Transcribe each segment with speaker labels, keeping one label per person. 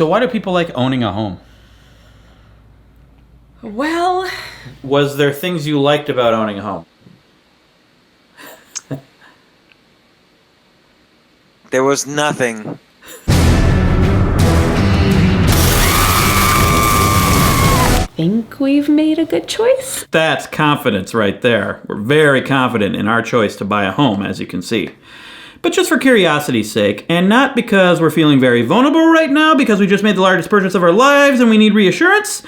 Speaker 1: So why do people like owning a home?
Speaker 2: Well...
Speaker 1: Was there things you liked about owning a home?
Speaker 3: There was nothing.
Speaker 2: I think we've made a good choice.
Speaker 1: That's confidence right there. We're very confident in our choice to buy a home, as you can see. But just for curiosity's sake, and not because we're feeling very vulnerable right now because we just made the largest purchase of our lives and we need reassurance,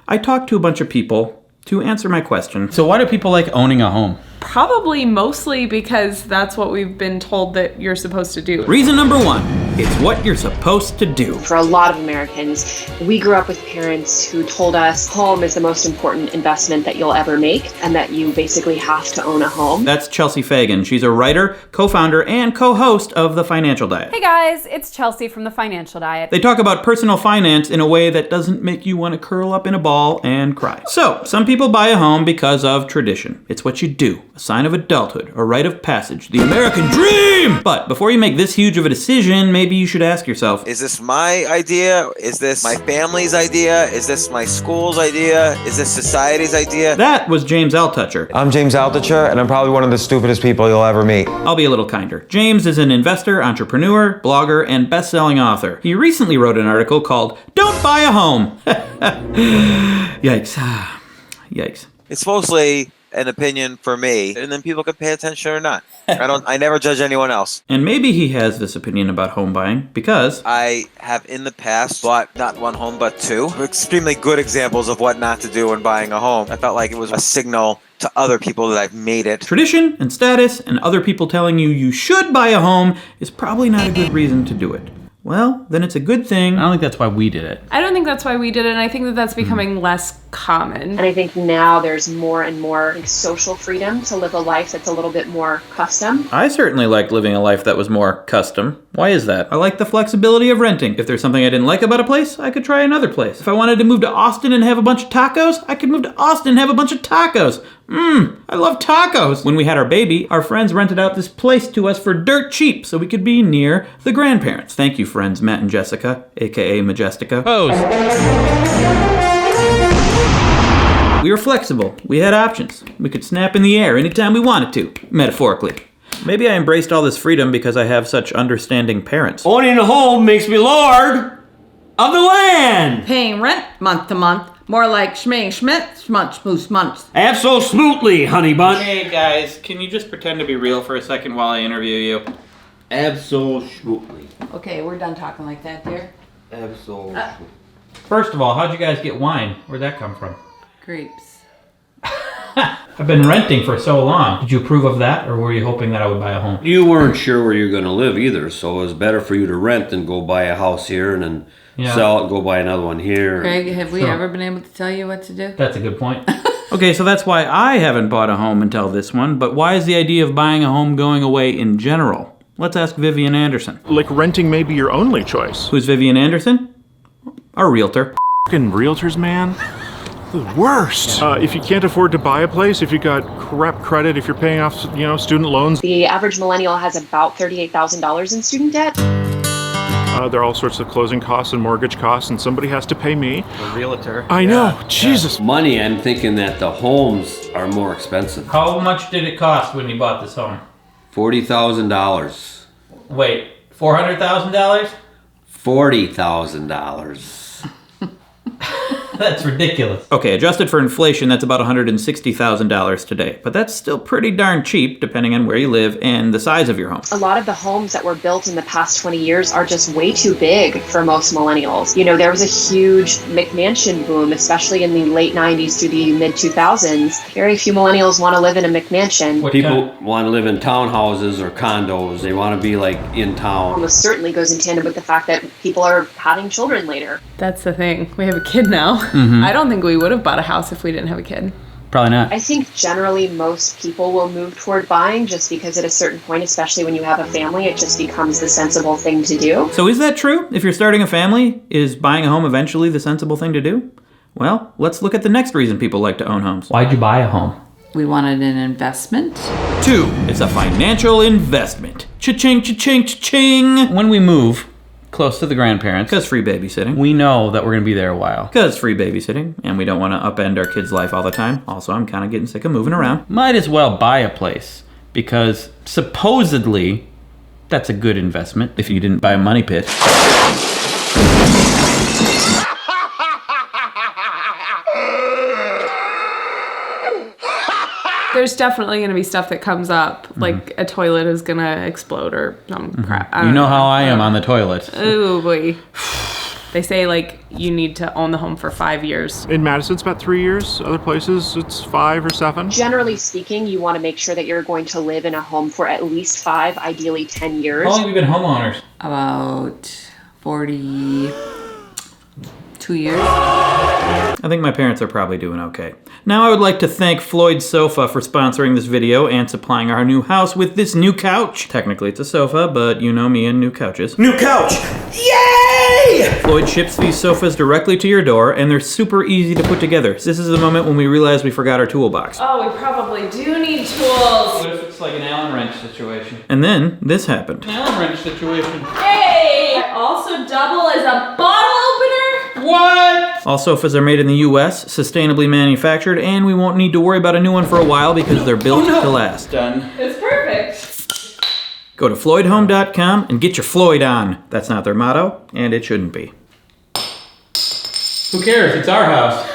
Speaker 1: I talked to a bunch of people to answer my question. So why do people like owning a home?
Speaker 2: Probably mostly because that's what we've been told that you're supposed to do.
Speaker 1: Reason number one, it's what you're supposed to do.
Speaker 4: For a lot of Americans, we grew up with parents who told us home is the most important investment that you'll ever make and that you basically have to own a home.
Speaker 1: That's Chelsea Fagan. She's a writer, co-founder, and co-host of The Financial Diet.
Speaker 5: Hey guys, it's Chelsea from The Financial Diet.
Speaker 1: They talk about personal finance in a way that doesn't make you want to curl up in a ball and cry. So, some people buy a home because of tradition. It's what you do, a sign of adulthood, a rite of passage, the American dream! But before you make this huge of a decision, maybe you should ask yourself,
Speaker 3: Is this my idea? Is this my family's idea? Is this my school's idea? Is this society's idea?
Speaker 1: That was James Altucher.
Speaker 6: I'm James Altucher, and I'm probably one of the stupidest people you'll ever meet.
Speaker 1: I'll be a little kinder. James is an investor, entrepreneur, blogger, and best-selling author. He recently wrote an article called Don't Buy a Home. Yikes. Yikes.
Speaker 3: It's mostly an opinion for me, and then people can pay attention or not. I never judge anyone else.
Speaker 1: And maybe he has this opinion about home buying because
Speaker 3: I have in the past bought not one home but two. Extremely good examples of what not to do when buying a home. I felt like it was a signal to other people that I've made it.
Speaker 1: tradition and status and other people telling you should buy a home is probably not a good reason to do it. Well, then it's a good thing. I don't think that's why we did it.
Speaker 2: I don't think that's why we did it, and I think that that's becoming less common.
Speaker 4: And I think now there's more and more social freedom to live a life that's a little bit more custom.
Speaker 1: I certainly liked living a life that was more custom. Why is that? I like the flexibility of renting. If there's something I didn't like about a place, I could try another place. If I wanted to move to Austin and have a bunch of tacos, I could move to Austin and have a bunch of tacos. I love tacos. When we had our baby, our friends rented out this place to us for dirt cheap so we could be near the grandparents. Thank you, friends Matt and Jessica, aka Majestica. Pose. We were flexible. We had options. We could snap in the air anytime we wanted to, metaphorically. Maybe I embraced all this freedom because I have such understanding parents.
Speaker 7: Owning a home makes me lord of the land.
Speaker 8: Paying rent month to month. More like schming schmidt, schmunch, moose, munch.
Speaker 7: Absolutely, honey bun.
Speaker 1: Hey guys, can you just pretend to be real for a second while I interview you?
Speaker 7: Absolutely.
Speaker 8: Okay, we're done talking like that, dear.
Speaker 7: Absolutely.
Speaker 1: First of all, how'd you guys get wine? Where'd that come from?
Speaker 8: Grapes.
Speaker 1: I've been renting for so long. Did you approve of that, or were you hoping that I would buy a home?
Speaker 7: You weren't sure where you're going to live either, so it was better for you to rent than go buy a house here and then sell it and go buy another one here.
Speaker 8: Craig, have we ever been able to tell you what to do?
Speaker 1: That's a good point. Okay, so that's why I haven't bought a home until this one, but why is the idea of buying a home going away in general? Let's ask Vivian Anderson.
Speaker 9: Like renting may be your only choice.
Speaker 1: Who's Vivian Anderson? Our realtor.
Speaker 9: Fucking realtors, man. The worst. If you can't afford to buy a place, if you got crap credit, if you're paying off, student loans.
Speaker 4: The average millennial has about $38,000 in student debt.
Speaker 9: There are all sorts of closing costs and mortgage costs, and somebody has to pay me.
Speaker 1: A realtor.
Speaker 9: I know. Jesus.
Speaker 7: Money, I'm thinking that the homes are more expensive.
Speaker 1: How much did it cost when you bought this home?
Speaker 7: $40,000.
Speaker 1: Wait, $400,000?
Speaker 7: $40,000.
Speaker 1: That's ridiculous. Okay, adjusted for inflation, that's about $160,000 today. But that's still pretty darn cheap, depending on where you live and the size of your home.
Speaker 4: A lot of the homes that were built in the past 20 years are just way too big for most millennials. There was a huge McMansion boom, especially in the late 90s through the mid 2000s. Very few millennials want to live in a McMansion.
Speaker 7: People want to live in townhouses or condos. They want to be like in town.
Speaker 4: Almost certainly goes in tandem with the fact that people are having children later.
Speaker 2: That's the thing. We have a kid now.
Speaker 1: Mm-hmm.
Speaker 2: I don't think we would have bought a house if we didn't have a kid.
Speaker 1: Probably not.
Speaker 4: I think generally most people will move toward buying just because at a certain point, especially when you have a family, it just becomes the sensible thing to do.
Speaker 1: So is that true? If you're starting a family, is buying a home eventually the sensible thing to do? Well, let's look at the next reason people like to own homes. Why'd you buy a home?
Speaker 8: We wanted an investment.
Speaker 1: 2, it's a financial investment. Cha-ching, cha-ching, cha-ching. When we move, close to the grandparents, because free babysitting. We know that we're going to be there a while, because free babysitting, and we don't want to upend our kids' life all the time. Also, I'm kind of getting sick of moving around. Might as well buy a place, because supposedly that's a good investment if you didn't buy a money pit.
Speaker 2: There's definitely going to be stuff that comes up, like a toilet is going to explode or some crap.
Speaker 1: You know how I am on the toilet.
Speaker 2: Oh, boy. They say, like, you need to own the home for 5 years.
Speaker 9: In Madison, it's about 3 years. Other places, it's 5 or 7.
Speaker 4: Generally speaking, you want to make sure that you're going to live in a home for at least 5, ideally 10 years.
Speaker 1: How long have you been homeowners?
Speaker 8: About 42 years.
Speaker 1: I think my parents are probably doing okay. Now I would like to thank Floyd Sofa for sponsoring this video and supplying our new house with this new couch. Technically it's a sofa, but you know me and new couches. New couch! Yay! Floyd ships these sofas directly to your door, and they're super easy to put together. This is the moment when we realize we forgot our toolbox.
Speaker 2: Oh, we probably do need tools.
Speaker 1: What if it's like an Allen wrench situation? And then this happened. An Allen wrench situation.
Speaker 2: Hey! I also double as a bottle opener?
Speaker 1: What? All sofas are made in the US, sustainably manufactured, and we won't need to worry about a new one for a while because they're built to last. Done.
Speaker 2: It's perfect.
Speaker 1: Go to FloydHome.com and get your Floyd on. That's not their motto, and it shouldn't be. Who cares? It's our house.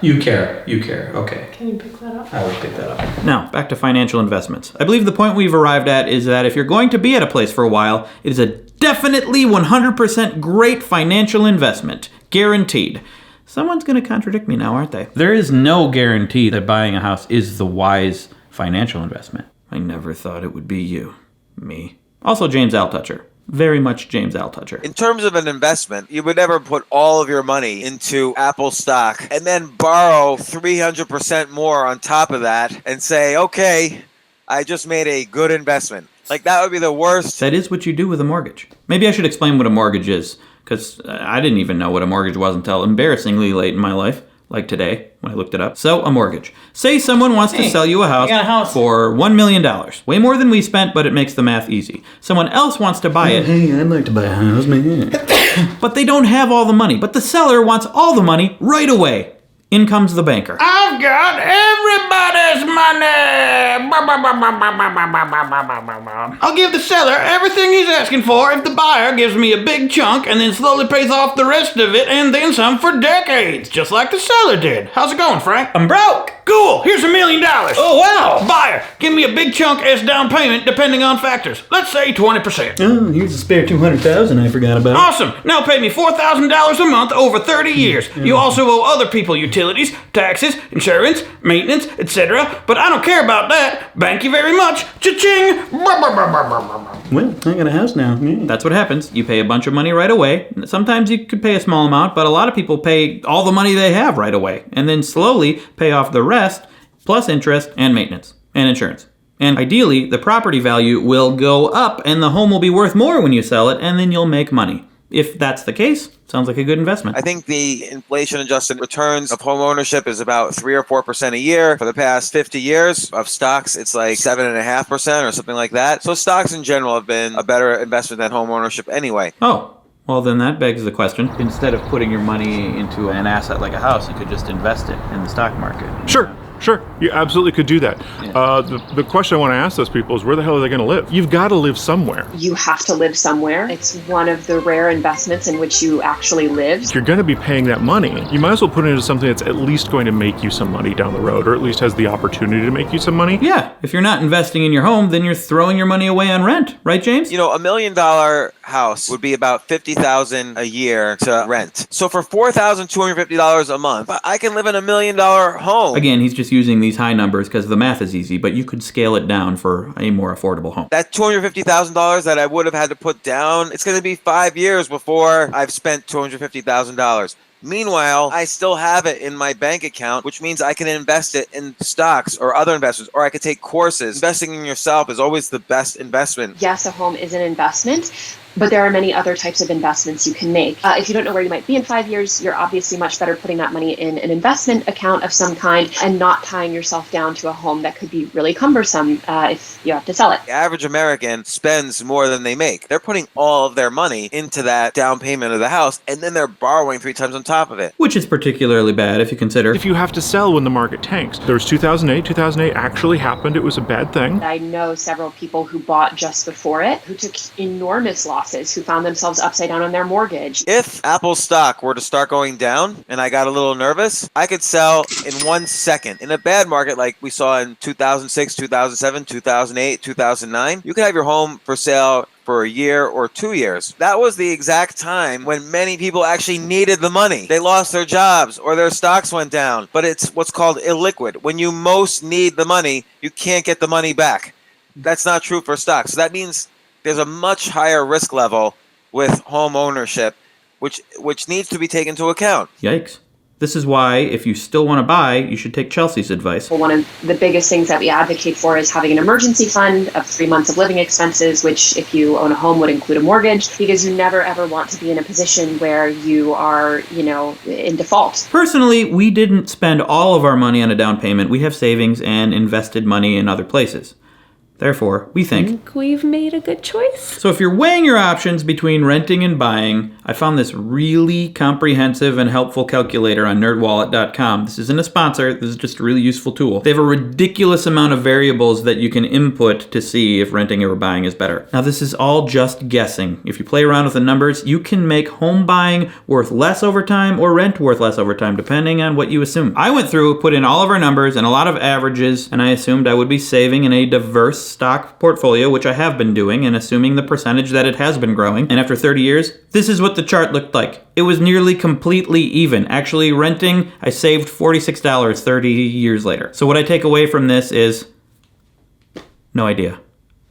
Speaker 1: You care. You care. Okay.
Speaker 2: Can you pick that up?
Speaker 1: I will pick that up. Now, back to financial investments. I believe the point we've arrived at is that if you're going to be at a place for a while, it is a definitely 100% great financial investment. Guaranteed. Someone's going to contradict me now, aren't they? There is no guarantee that buying a house is the wise financial investment. I never thought it would be you. Me. Also James Altucher. Very much James Altucher.
Speaker 3: In terms of an investment, you would never put all of your money into Apple stock and then borrow 300% more on top of that and say, okay, I just made a good investment. Like, that would be the worst.
Speaker 1: That is what you do with a mortgage. Maybe I should explain what a mortgage is, because I didn't even know what a mortgage was until embarrassingly late in my life. Like today, when I looked it up. So, a mortgage. Say someone wants to sell you a house for $1 million. Way more than we spent, but it makes the math easy. Someone else wants to buy it. Hey, I'd like to buy a house, man. But they don't have all the money. But the seller wants all the money right away. In comes the banker.
Speaker 10: I've got everybody's money. I'll give the seller everything he's asking for if the buyer gives me a big chunk and then slowly pays off the rest of it and then some for decades, just like the seller did. How's it going, Frank?
Speaker 1: I'm broke.
Speaker 10: Cool, here's $1 million.
Speaker 1: Oh, wow.
Speaker 10: Buyer, give me a big chunk as down payment depending on factors. Let's say 20%.
Speaker 1: Oh, here's a spare $200,000 I forgot about.
Speaker 10: Awesome. Now pay me $4,000 a month over 30 years. You also owe other people utilities, taxes, insurance, maintenance, etc. But I don't care about that. Thank you very much. Cha-ching.
Speaker 1: Well, I got a house now. Yeah. That's what happens. You pay a bunch of money right away. Sometimes you could pay a small amount, but a lot of people pay all the money they have right away, and then slowly pay off the rest, plus interest and maintenance and insurance. And ideally, the property value will go up and the home will be worth more when you sell it, and then you'll make money. If that's the case, sounds like a good investment.
Speaker 3: I think the inflation-adjusted returns of home ownership is about 3 or 4% a year. For the past 50 years of stocks, it's like 7.5% or something like that. So stocks in general have been a better investment than home ownership anyway.
Speaker 1: Oh, well then that begs the question. Instead of putting your money into an asset like a house, you could just invest it in the stock market.
Speaker 9: Sure, you absolutely could do that.
Speaker 1: Yeah.
Speaker 9: The question I want to ask those people is, where the hell are they going to live? You've got to live somewhere.
Speaker 4: You have to live somewhere. It's one of the rare investments in which you actually live.
Speaker 9: If you're going to be paying that money, you might as well put it into something that's at least going to make you some money down the road, or at least has the opportunity to make you some money.
Speaker 1: Yeah, if you're not investing in your home, then you're throwing your money away on rent, right, James?
Speaker 3: You know, $1 million house would be about $50,000 a year to rent. So for $4,250 a month, I can live in $1 million home.
Speaker 1: Again, he's just using these high numbers because the math is easy, but you could scale it down for a more affordable home.
Speaker 3: That $250,000 that I would have had to put down, it's going to be 5 years before I've spent $250,000. Meanwhile, I still have it in my bank account, which means I can invest it in stocks or other investments, or I could take courses. Investing in yourself is always the best investment.
Speaker 4: Yes, a home is an investment, But there are many other types of investments you can make. If you don't know where you might be in 5 years, you're obviously much better putting that money in an investment account of some kind and not tying yourself down to a home that could be really cumbersome if you have to sell it.
Speaker 3: The average American spends more than they make. They're putting all of their money into that down payment of the house, and then they're borrowing 3 times on top of it.
Speaker 1: Which is particularly bad if you consider
Speaker 9: If you have to sell when the market tanks. There was 2008. 2008 actually happened. It was a bad thing.
Speaker 4: I know several people who bought just before it, who took enormous losses, who found themselves upside down on their mortgage.
Speaker 3: If Apple stock were to start going down and I got a little nervous, I could sell in 1 second. In a bad market like we saw in 2006, 2007, 2008, 2009, you could have your home for sale for a year or 2 years. That was the exact time when many people actually needed the money. They lost their jobs or their stocks went down. But it's what's called illiquid. When you most need the money, you can't get the money back. That's not true for stocks. So that means there's a much higher risk level with home ownership, which needs to be taken into account.
Speaker 1: Yikes. This is why, if you still want to buy, you should take Chelsea's advice.
Speaker 4: One of the biggest things that we advocate for is having an emergency fund of 3 months of living expenses, which if you own a home would include a mortgage, because you never ever want to be in a position where you are, in default.
Speaker 1: Personally, we didn't spend all of our money on a down payment. We have savings and invested money in other places. Therefore, we think
Speaker 2: we've made a good choice.
Speaker 1: So if you're weighing your options between renting and buying, I found this really comprehensive and helpful calculator on NERDWALLET.com. This isn't a sponsor, this is just a really useful tool. They have a ridiculous amount of variables that you can input to see if renting or buying is better. Now this is all just guessing. If you play around with the numbers, you can make home buying worth less over time or rent worth less over time, depending on what you assume. I went through, put in all of our numbers and a lot of averages, and I assumed I would be saving in a diverse stock portfolio, which I have been doing, and assuming the percentage that it has been growing. And after 30 years, this is what the chart looked like. It was nearly completely even. Actually, renting, I saved $46 30 years later. So what I take away from this is no idea.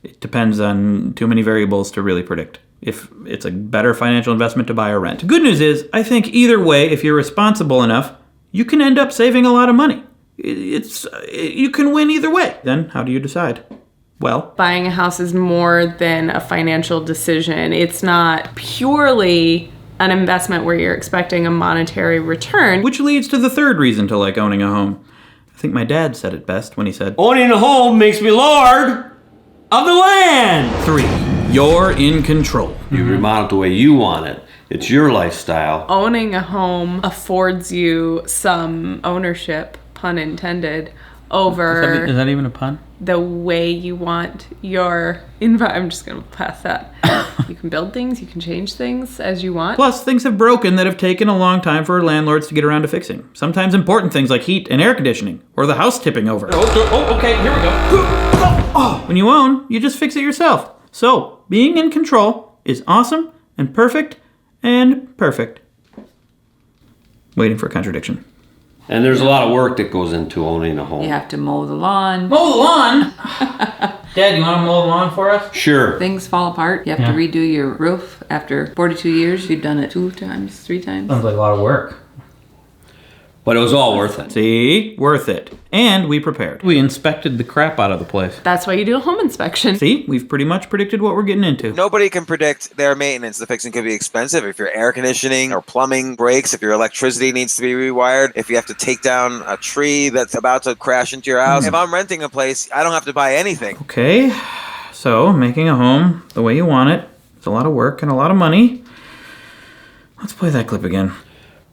Speaker 1: It depends on too many variables to really predict if it's a better financial investment to buy or rent. The good news is, I think either way, if you're responsible enough, you can end up saving a lot of money. You can win either way. Then how do you decide? Well,
Speaker 2: buying a house is more than a financial decision. It's not purely an investment where you're expecting a monetary return.
Speaker 1: Which leads to the third reason to like owning a home. I think my dad said it best when he said,
Speaker 7: owning a home makes me lord of the land.
Speaker 1: 3, you're in control.
Speaker 7: You remodel it the way you want it. It's your lifestyle.
Speaker 2: Owning a home affords you some ownership, pun intended, over...
Speaker 1: Is that even a pun?
Speaker 2: The way you want your environment. I'm just going to pass that. You can build things, you can change things as you want.
Speaker 1: Plus, things have broken that have taken a long time for landlords to get around to fixing. Sometimes important things like heat and air conditioning, or the house tipping over.
Speaker 10: Oh, okay, here we go.
Speaker 1: When you own, you just fix it yourself. So, being in control is awesome and perfect and perfect. Waiting for a contradiction.
Speaker 7: And there's a lot of work that goes into owning a home.
Speaker 8: You have to mow the lawn.
Speaker 1: Mow the lawn? Dad, you want to mow the lawn for us?
Speaker 7: Sure.
Speaker 8: Things fall apart. You have to redo your roof after 42 years. You've done it 2 times, 3 times.
Speaker 1: Sounds like a lot of work.
Speaker 7: But it was all worth it.
Speaker 1: See? Worth it. And we prepared. We inspected the crap out of the place.
Speaker 2: That's why you do a home inspection.
Speaker 1: See? We've pretty much predicted what we're getting into.
Speaker 3: Nobody can predict their maintenance. The fixing could be expensive. If your air conditioning or plumbing breaks, if your electricity needs to be rewired, if you have to take down a tree that's about to crash into your house. If I'm renting a place, I don't have to buy anything.
Speaker 1: Okay. So, making a home the way you want it. It's a lot of work and a lot of money. Let's play that clip again.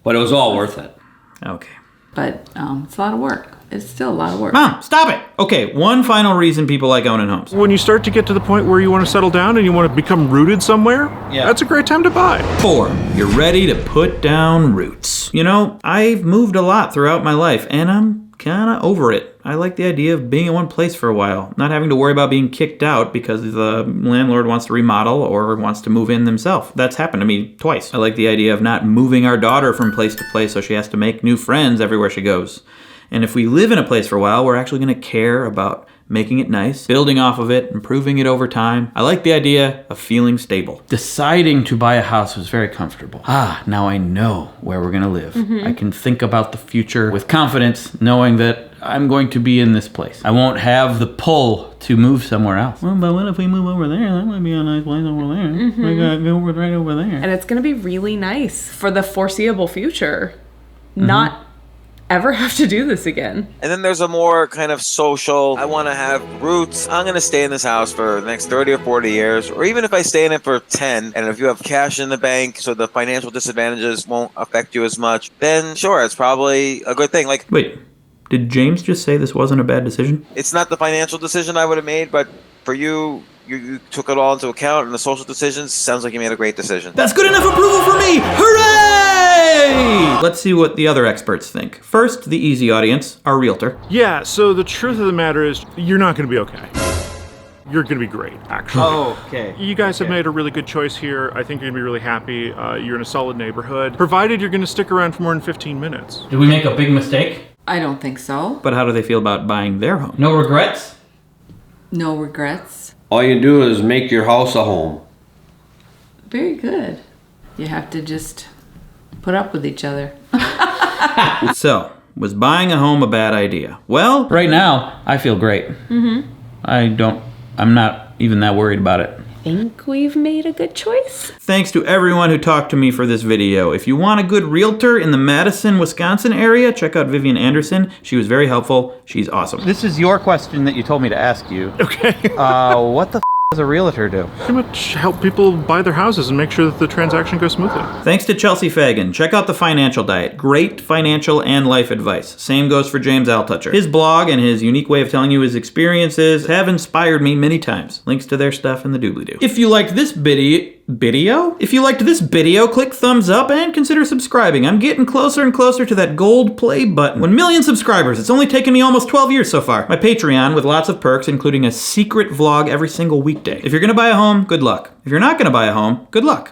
Speaker 7: But it was all worth it.
Speaker 1: Okay.
Speaker 8: But it's a lot of work. It's still a lot of work.
Speaker 1: Mom, stop it! Okay, one final reason people like owning homes.
Speaker 9: When you start to get to the point where you want to settle down and you want to become rooted somewhere, that's a great time to buy.
Speaker 1: 4, you're ready to put down roots. You know, I've moved a lot throughout my life, and I'm kinda over it. I like the idea of being in one place for a while, not having to worry about being kicked out because the landlord wants to remodel or wants to move in themselves. That's happened to me twice. I like the idea of not moving our daughter from place to place so she has to make new friends everywhere she goes. And if we live in a place for a while, we're actually going to care about making it nice, building off of it, improving it over time. I like the idea of feeling stable. Deciding to buy a house was very comfortable. Now I know where we're going to live. I can think about the future with confidence, knowing that I'm going to be in this place. I won't have the pull to move somewhere else. Well, but what if we move over there? That might be a nice place over there. We gotta go right over there.
Speaker 2: And it's going to be really nice for the foreseeable future. Not ever have to do this again.
Speaker 3: And then there's a more kind of social, I want to have roots. I'm going to stay in this house for the next 30 or 40 years, or even if I stay in it for 10, and if you have cash in the bank so the financial disadvantages won't affect you as much, then sure, it's probably a good thing. Like,
Speaker 1: wait, did James just say this wasn't a bad decision?
Speaker 3: It's not the financial decision I would have made, but for you, you took it all into account, and the social decisions, sounds like you made a great decision.
Speaker 1: That's good enough approval for me! Hooray! Let's see what the other experts think. First, the easy audience, our realtor.
Speaker 9: Yeah, so the truth of the matter is, you're not going to be okay. You're going to be great, actually.
Speaker 1: Oh, okay.
Speaker 9: You guys have made a really good choice here. I think you're going to be really happy. You're in a solid neighborhood, provided you're going to stick around for more than 15 minutes.
Speaker 1: Did we make a big mistake?
Speaker 8: I don't think so.
Speaker 1: But how do they feel about buying their home? No regrets?
Speaker 8: No regrets.
Speaker 7: All you do is make your house a home.
Speaker 8: Very good. You have to just put up with each other.
Speaker 1: So, was buying a home a bad idea? Well, right now, I feel great. I'm not even that worried about it.
Speaker 2: Think we've made a good choice?
Speaker 1: Thanks to everyone who talked to me for this video. If you want a good realtor in the Madison, Wisconsin area, check out Vivian Anderson. She was very helpful. She's awesome. This is your question that you told me to ask you.
Speaker 9: Okay.
Speaker 1: What the does a realtor do?
Speaker 9: Pretty much help people buy their houses and make sure that the transaction goes smoothly.
Speaker 1: Thanks to Chelsea Fagan. Check out The Financial Diet. Great financial and life advice. Same goes for James Altucher. His blog and his unique way of telling you his experiences have inspired me many times. Links to their stuff in the doobly-doo. If you liked this video? If you liked this video, click thumbs up and consider subscribing. I'm getting closer and closer to that gold play button. 1 million subscribers. It's only taken me almost 12 years so far. My Patreon with lots of perks, including a secret vlog every single weekday. If you're gonna buy a home, good luck. If you're not gonna buy a home, good luck.